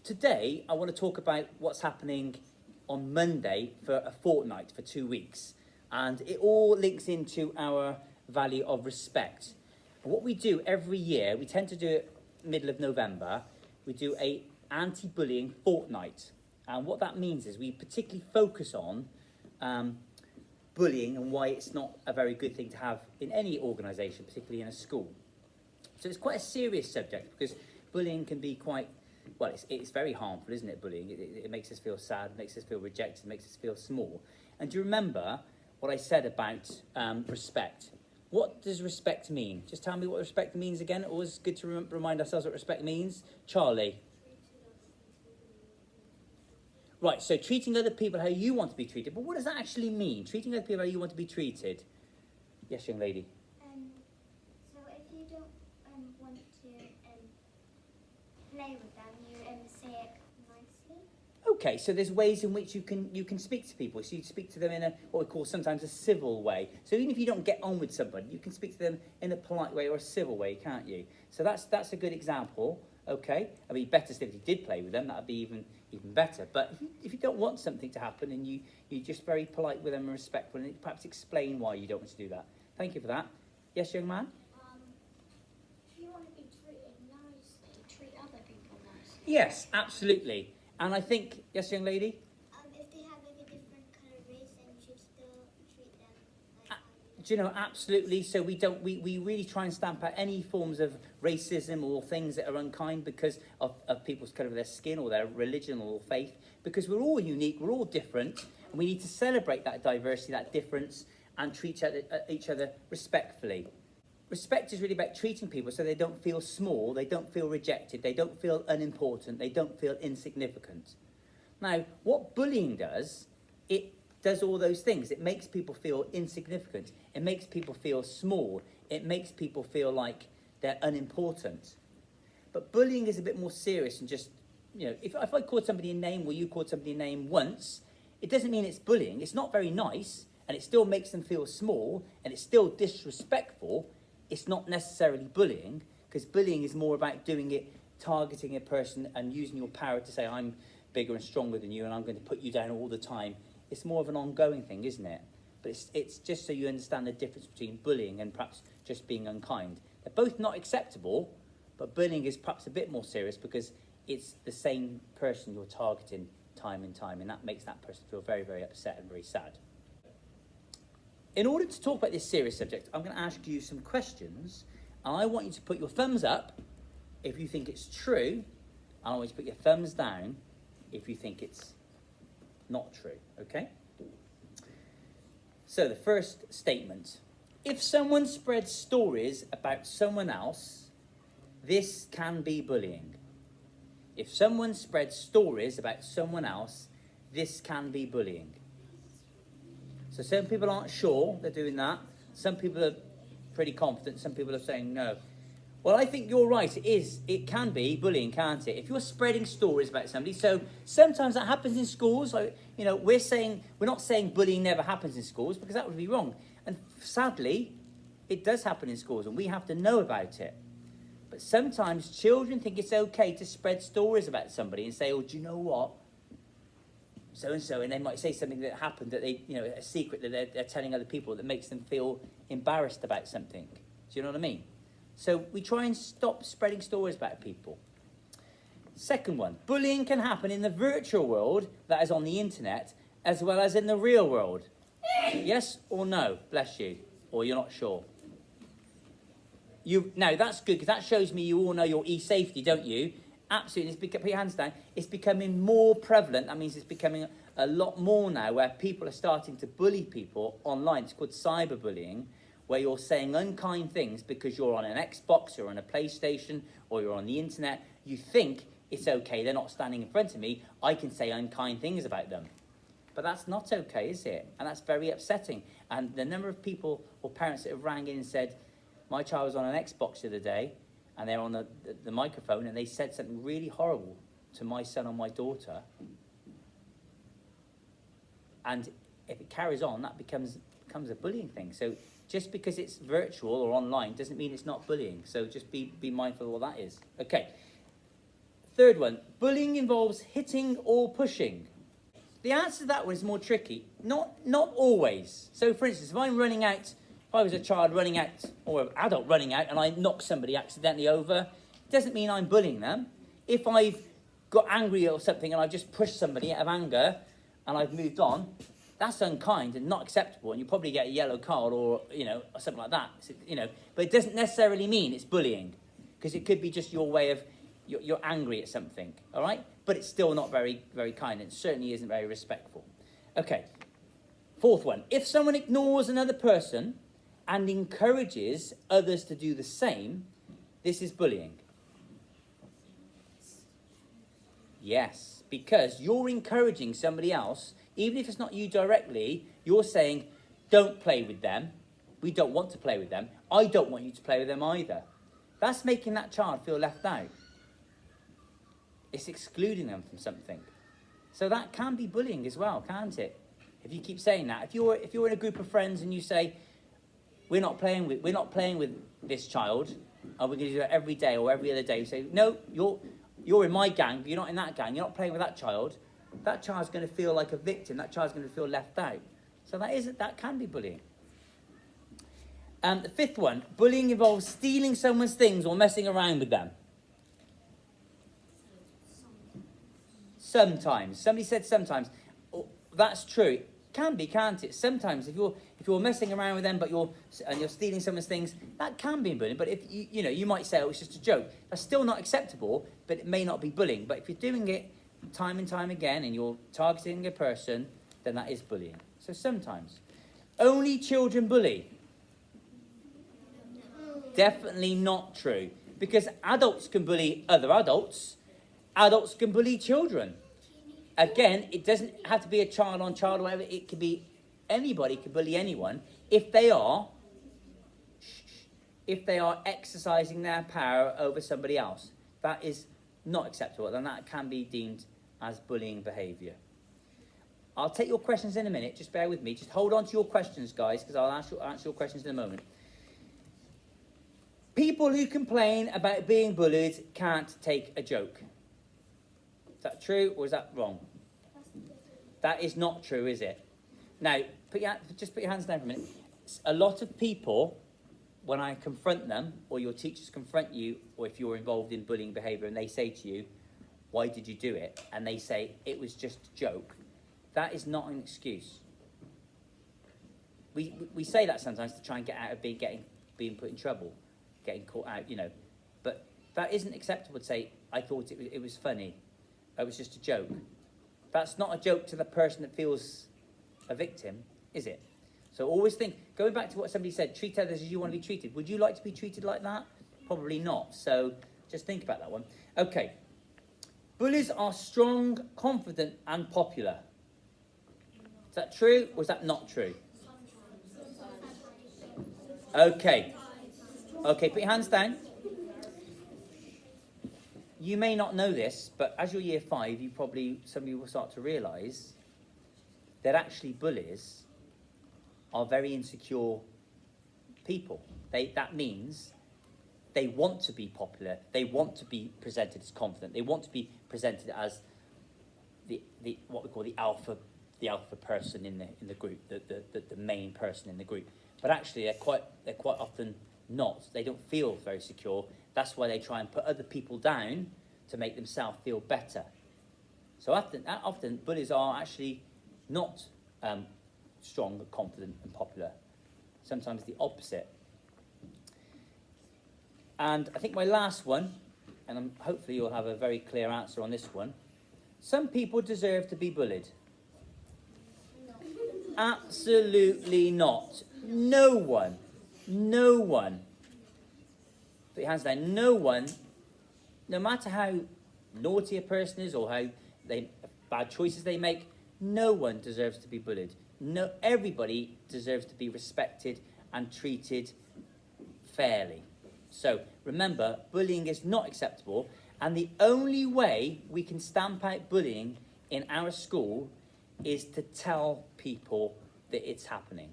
today I want to talk about what's happening on Monday for a fortnight, for 2 weeks. And it all links into our value of respect. And what we do every year, we tend to do it middle of November, we do a anti-bullying fortnight. And what that means is we particularly focus on bullying and why it's not a very good thing to have in any organisation, particularly in a school. So it's quite a serious subject because bullying can be quite, well, it's very harmful, isn't it, bullying? It makes us feel sad, it makes us feel rejected, it makes us feel small. And do you remember what I said about respect? What does respect mean? Just tell me what respect means again. Always good to remind ourselves what respect means. Charlie. Right, so treating other people how you want to be treated. But what does that actually mean? Treating other people how you want to be treated. Yes, young lady. So if you don't want to play with them, you say it nicely. Okay, so there's ways in which you can speak to people. So you speak to them in what we call sometimes a civil way. So even if you don't get on with somebody, you can speak to them in a polite way or a civil way, can't you? So that's a good example. Okay, I mean, better still if you did play with them, that'd be even better. But if you don't want something to happen and you're just very polite with them and respectful, and perhaps explain why you don't want to do that. Thank you for that. Yes, young man? If you want to be treated nicely, treat other people nicely. Yes, absolutely. And I think, yes, young lady? If they have like a different colour race, then you should still treat them like Do you know, absolutely. So we really try and stamp out any forms of racism or things that are unkind because of people's colour of their skin or their religion or faith, because we're all unique, we're all different, and we need to celebrate that diversity, that difference, and treat each other respectfully. Respect is really about treating people so they don't feel small, they don't feel rejected, they don't feel unimportant, they don't feel insignificant. Now, what bullying does, it does all those things. It makes people feel insignificant. It makes people feel small. It makes people feel like they're unimportant. But bullying is a bit more serious than just, you know, if I called somebody a name or you called somebody a name once, it doesn't mean it's bullying. It's not very nice, and it still makes them feel small, and it's still disrespectful. It's not necessarily bullying, because bullying is more about doing it, targeting a person and using your power to say, I'm bigger and stronger than you, and I'm going to put you down all the time. It's more of an ongoing thing, isn't it? But it's just so you understand the difference between bullying and perhaps just being unkind. They're both not acceptable, but bullying is perhaps a bit more serious because it's the same person you're targeting time and time, and that makes that person feel very, very upset and very sad. In order to talk about this serious subject, I'm going to ask you some questions, and I want you to put your thumbs up if you think it's true, and I want you to put your thumbs down if you think it's not true, okay? So the first statement. If someone spreads stories about someone else, this can be bullying. If someone spreads stories about someone else, this can be bullying. So some people aren't sure they're doing that. Some people are pretty confident. Some people are saying no. Well, I think you're right. It can be bullying, can't it? If you're spreading stories about somebody, so sometimes that happens in schools. Like, you know, we're not saying bullying never happens in schools because that would be wrong. And sadly, it does happen in schools, and we have to know about it. But sometimes children think it's okay to spread stories about somebody and say, "Oh, do you know what? So and so," and they might say something that happened that they, you know, a secret that they're telling other people that makes them feel embarrassed about something. Do you know what I mean? So we try and stop spreading stories about people. Second one, bullying can happen in the virtual world, that is on the internet, as well as in the real world. Yes or no? Bless you. Or you're not sure. Now, that's good, because that shows me you all know your e-safety, don't you? Absolutely. Put your hands down. It's becoming more prevalent. That means it's becoming a lot more now where people are starting to bully people online. It's called cyberbullying, where you're saying unkind things because you're on an Xbox or on a PlayStation or you're on the internet. You think it's okay. They're not standing in front of me. I can say unkind things about them. But that's not okay, is it? And that's very upsetting. And the number of people or parents that have rang in and said, my child was on an Xbox the other day, and they're on the microphone, and they said something really horrible to my son or my daughter. And if it carries on, that becomes a bullying thing. So just because it's virtual or online doesn't mean it's not bullying. So just be mindful of what that is. Okay. Third one, bullying involves hitting or pushing. The answer to that one is more tricky. Not always. So, for instance, if I'm running out, if I was a child running out, or an adult running out, and I knock somebody accidentally over, it doesn't mean I'm bullying them. If I've got angry or something and I've just pushed somebody out of anger and I've moved on, that's unkind and not acceptable, and you probably get a yellow card or something like that. But it doesn't necessarily mean it's bullying, because it could be just your way of you're angry at something, all right? But it's still not very, very kind, and it certainly isn't very respectful. Okay, fourth one. If someone ignores another person and encourages others to do the same, this is bullying. Yes, because you're encouraging somebody else, even if it's not you directly, you're saying, don't play with them. We don't want to play with them. I don't want you to play with them either. That's making that child feel left out. It's excluding them from something. So that can be bullying as well, can't it? If you keep saying that. If you're in a group of friends and you say, we're not playing with this child, and we're going to do it every day or every other day. You say, no, you're in my gang, but you're not in that gang. You're not playing with that child. That child's going to feel like a victim. That child's going to feel left out. So that can be bullying. The fifth one, bullying involves stealing someone's things or messing around with them. Sometimes. Somebody said sometimes. Oh, that's true. It can be, can't it? Sometimes if you're messing around with them but you're stealing someone's things, that can be bullying. But if you might say, oh, it's just a joke. That's still not acceptable, but it may not be bullying. But if you're doing it time and time again and you're targeting a person, then that is bullying. So sometimes. Only children bully. Definitely not true. Because adults can bully other adults. Adults can bully children. Again, it doesn't have to be a child on child or whatever. It could be anybody can bully anyone if they are exercising their power over somebody else. That is not acceptable, and that can be deemed as bullying behaviour. I'll take your questions in a minute. Just bear with me. Just hold on to your questions, guys, because I'll answer your questions in a moment. People who complain about being bullied can't take a joke. Is that true or is that wrong? That is not true, is it? Now, just put your hands down for a minute. A lot of people, when I confront them, or your teachers confront you, or if you're involved in bullying behaviour and they say to you, why did you do it? And they say, it was just a joke. That is not an excuse. We say that sometimes to try and get out of being put in trouble, getting caught out, But that isn't acceptable to say, I thought it was funny. It was just a joke. That's not a joke to the person that feels a victim, is it? So always think, going back to what somebody said, treat others as you want to be treated. Would you like to be treated like that? Probably not. So just think about that one. Okay. Bullies are strong, confident, and popular. Is that true or is that not true? Okay. Okay, put your hands down. You may not know this, but as you're year 5, some of you will start to realise that actually bullies are very insecure people. That means they want to be popular. They want to be presented as confident. They want to be presented as the what we call the alpha person in the group, the main person in the group. But actually, they're quite often not. They don't feel very secure. That's why they try and put other people down to make themselves feel better. So often bullies are actually not strong, confident, and popular. Sometimes the opposite. And I think my last one, and hopefully you'll have a very clear answer on this one. Some people deserve to be bullied. No. Absolutely not. No one. Put your hands down. No one, no matter how naughty a person is or how bad choices they make, no one deserves to be bullied. No, everybody deserves to be respected and treated fairly. So remember, bullying is not acceptable, and the only way we can stamp out bullying in our school is to tell people that it's happening.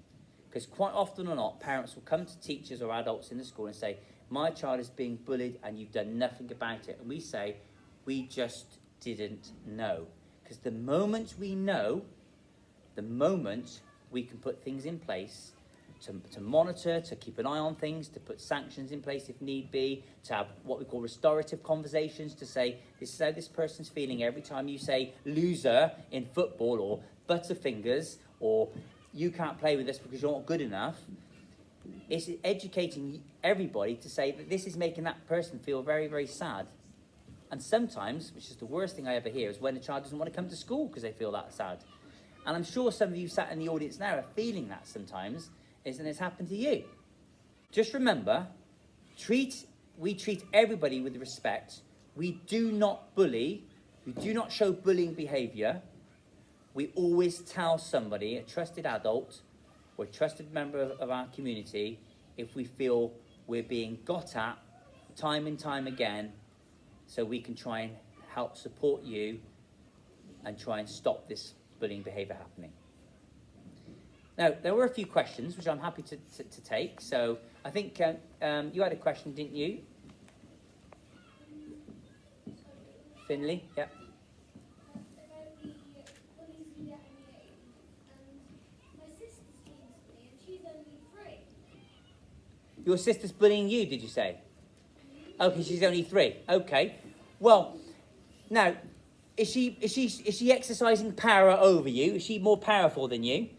Because quite often or not, parents will come to teachers or adults in the school and say, my child is being bullied and you've done nothing about it. And we say, We just didn't know. Because the moment we know, the moment we can put things in place to monitor, to keep an eye on things, to put sanctions in place if need be, to have what we call restorative conversations, to say, this is how this person's feeling every time you say loser in football, or butterfingers, or you can't play with us because you're not good enough. It's educating everybody to say that this is making that person feel very, very sad. And sometimes, which is the worst thing I ever hear, is when a child doesn't want to come to school because they feel that sad. And I'm sure some of you sat in the audience now are feeling that sometimes, and it's happened to you. Just remember, we treat everybody with respect. We do not bully. We do not show bullying behaviour. We always tell somebody, a trusted adult or a trusted member of our community, if we feel we're being got at time and time again, so we can try and help support you and try and stop this bullying behaviour happening. Now, there were a few questions, which I'm happy to take. So I think you had a question, didn't you? Finley, yeah. Your sister's bullying you, did you say? Okay, she's only 3. Okay. Well, now, is she exercising power over you? Is she more powerful than you?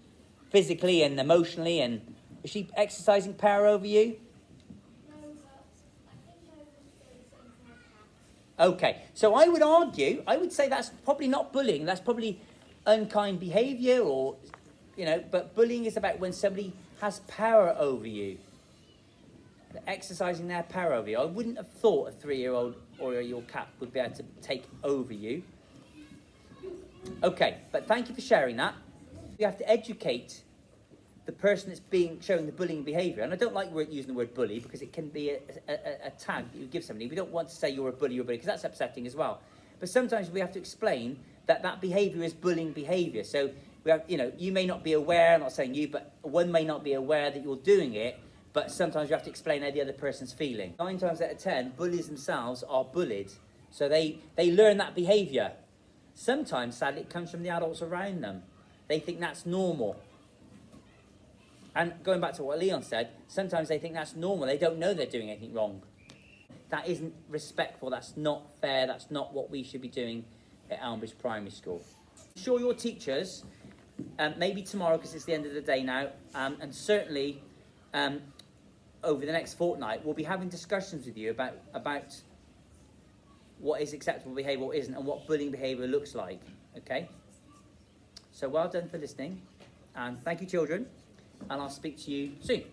Physically and emotionally, and is she exercising power over you? No, but I think I would say something like that. Okay, so I would say that's probably not bullying, that's probably unkind behaviour, or, but bullying is about when somebody has power over you. They're exercising their power over you. I wouldn't have thought a 3-year-old or your cat would be able to take over you. Okay, but thank you for sharing that. You have to educate the person that's showing the bullying behaviour. And I don't like using the word bully because it can be a tag that you give somebody. We don't want to say you're a bully, because that's upsetting as well. But sometimes we have to explain that behaviour is bullying behaviour. So we have, you may not be aware, I'm not saying you, but one may not be aware that you're doing it, but sometimes you have to explain how the other person's feeling. 9 times out of 10, bullies themselves are bullied. So they learn that behaviour. Sometimes, sadly, it comes from the adults around them. They think that's normal. And going back to what Leon said, sometimes they think that's normal. They don't know they're doing anything wrong. That isn't respectful. That's not fair. That's not what we should be doing at Elmbridge Primary School. I'm sure your teachers, maybe tomorrow because it's the end of the day now, and certainly over the next fortnight, we'll be having discussions with you about what is acceptable behaviour, what isn't, and what bullying behaviour looks like. Okay? So well done for listening, and thank you, children, and I'll speak to you soon.